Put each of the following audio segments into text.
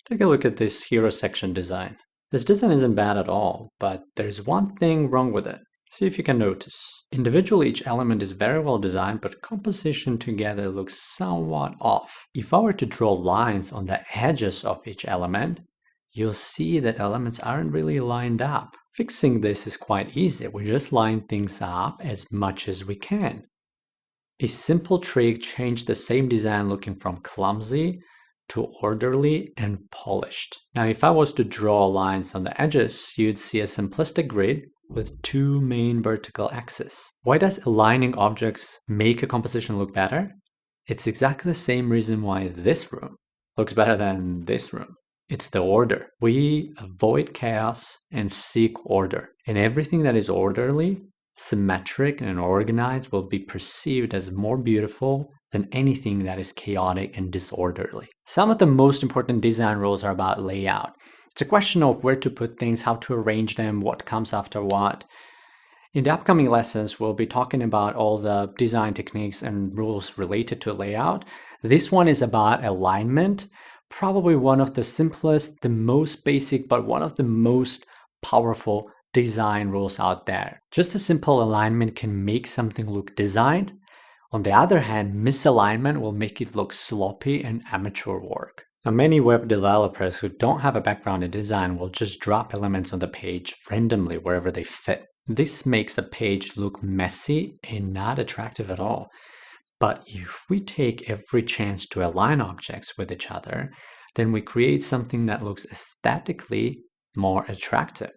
Take a look at this hero section design. This design isn't bad at all, but there's one thing wrong with it. See if you can notice. Individually, each element is very well designed, but composition together looks somewhat off. If I were to draw lines on the edges of each element, you'll see that elements aren't really lined up. Fixing this is quite easy. We just line things up as much as we can. A simple trick changed the same design looking from clumsy to orderly and polished. Now, if I was to draw lines on the edges, you'd see a simplistic grid with two main vertical axes. Why does aligning objects make a composition look better? It's exactly the same reason why this room looks better than this room. It's the order. We avoid chaos and seek order. And everything that is orderly, symmetric, and organized will be perceived as more beautiful than anything that is chaotic and disorderly. Some of the most important design rules are about layout. It's a question of where to put things, how to arrange them, what comes after what. In the upcoming lessons, we'll be talking about all the design techniques and rules related to layout. This one is about alignment, probably one of the simplest, the most basic, but one of the most powerful design rules out there. Just a simple alignment can make something look designed. On the other hand, misalignment will make it look sloppy and amateur work. Now, many web developers who don't have a background in design will just drop elements on the page randomly wherever they fit. This makes a page look messy and not attractive at all. But if we take every chance to align objects with each other, then we create something that looks aesthetically more attractive.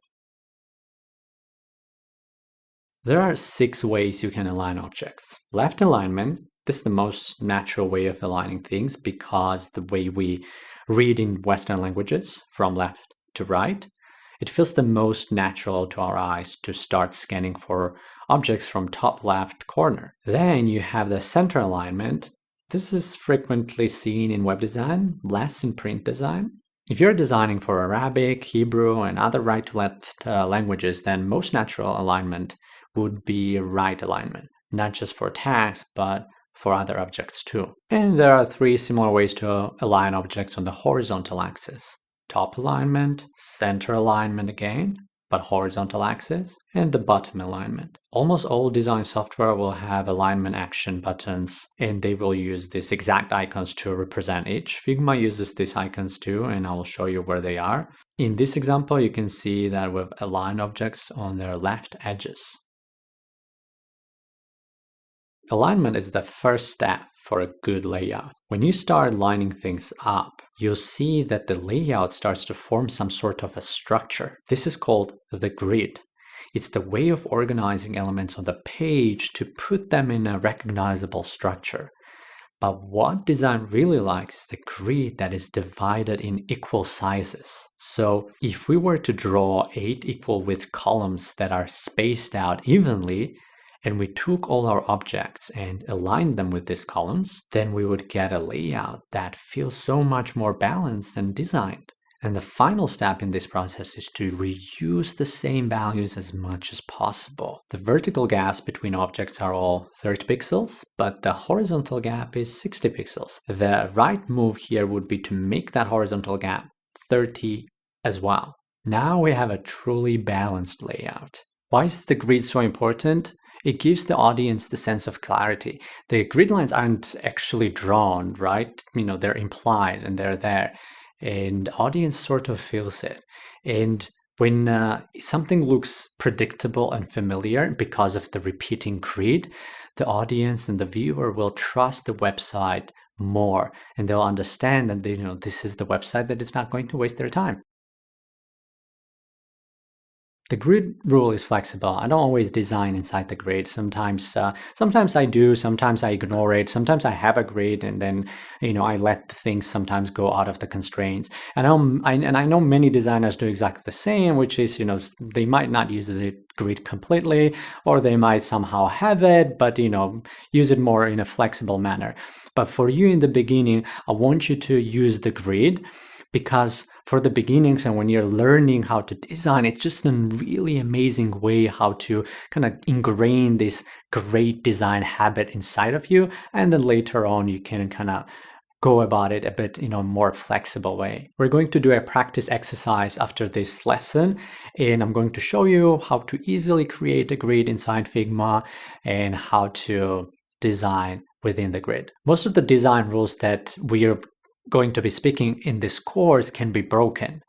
There are 6 ways you can align objects. Left alignment. This is the most natural way of aligning things because the way we read in Western languages, from left to right, it feels the most natural to our eyes to start scanning for objects from top left corner. Then you have the center alignment. This is frequently seen in web design, less in print design. If you're designing for Arabic, Hebrew, and other right-to-left languages, then most natural alignment would be right alignment, not just for tags, but for other objects too. And there are 3 similar ways to align objects on the horizontal axis. Top alignment, center alignment again, but horizontal axis, and the bottom alignment. Almost all design software will have alignment action buttons, and they will use these exact icons to represent each. Figma uses these icons too, and I will show you where they are. In this example, you can see that we've aligned objects on their left edges. Alignment is the first step for a good layout. When you start lining things up, you'll see that the layout starts to form some sort of a structure. This is called the grid. It's the way of organizing elements on the page to put them in a recognizable structure. But what design really likes is the grid that is divided in equal sizes. So if we were to draw 8 equal width columns that are spaced out evenly, and we took all our objects and aligned them with these columns, then we would get a layout that feels so much more balanced and designed. And the final step in this process is to reuse the same values as much as possible. The vertical gaps between objects are all 30 pixels, but the horizontal gap is 60 pixels. The right move here would be to make that horizontal gap 30 as well. Now we have a truly balanced layout. Why is the grid so important? It gives the audience the sense of clarity. The grid lines aren't actually drawn, right? They're implied and they're there. And the audience sort of feels it. And when something looks predictable and familiar because of the repeating grid, the audience and the viewer will trust the website more. And they'll understand that this is the website that is not going to waste their time. The grid rule is flexible. I don't always design inside the grid. Sometimes I do, sometimes I ignore it. Sometimes I have a grid and then, I let things sometimes go out of the constraints. And I know many designers do exactly the same, which is, they might not use the grid completely, or they might somehow have it, but, use it more in a flexible manner. But for you in the beginning, I want you to use the grid because for the beginnings and when you're learning how to design, it's just a really amazing way how to kind of ingrain this great design habit inside of you. And then later on, you can kind of go about it a bit in a more flexible way. We're going to do a practice exercise after this lesson, and I'm going to show you how to easily create a grid inside Figma and how to design within the grid. Most of the design rules that we are going to be speaking in this course can be broken.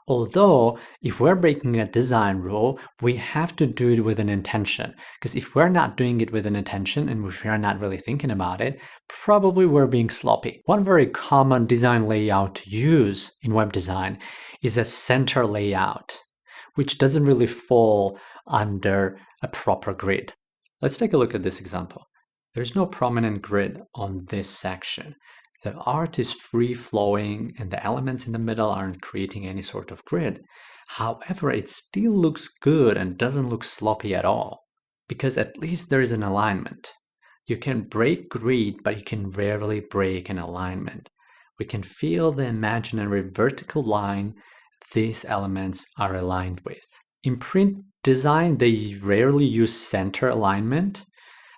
Although, if we're breaking a design rule, we have to do it with an intention. Because if we're not doing it with an intention and if we're not really thinking about it, probably we're being sloppy. One very common design layout to use in web design is a center layout, which doesn't really fall under a proper grid. Let's take a look at this example. There's no prominent grid on this section. The art is free-flowing and the elements in the middle aren't creating any sort of grid. However, it still looks good and doesn't look sloppy at all, because at least there is an alignment. You can break grid, but you can rarely break an alignment. We can feel the imaginary vertical line these elements are aligned with. In print design, they rarely use center alignment.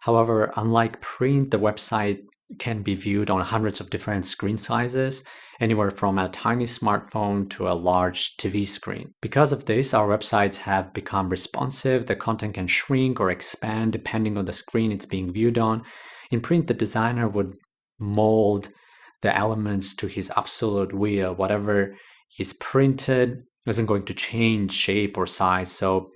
However, unlike print, the website can be viewed on hundreds of different screen sizes, anywhere from a tiny smartphone to a large TV screen. Because of this, our websites have become responsive. The content can shrink or expand depending on the screen it's being viewed on. In print, the designer would mold the elements to his absolute will. Whatever is printed isn't going to change shape or size, so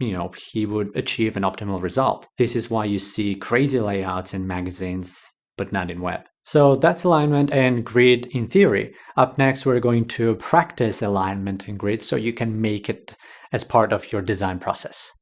he would achieve an optimal result. This is why you see crazy layouts in magazines but not in web. So that's alignment and grid in theory. Up next, we're going to practice alignment and grid so you can make it as part of your design process.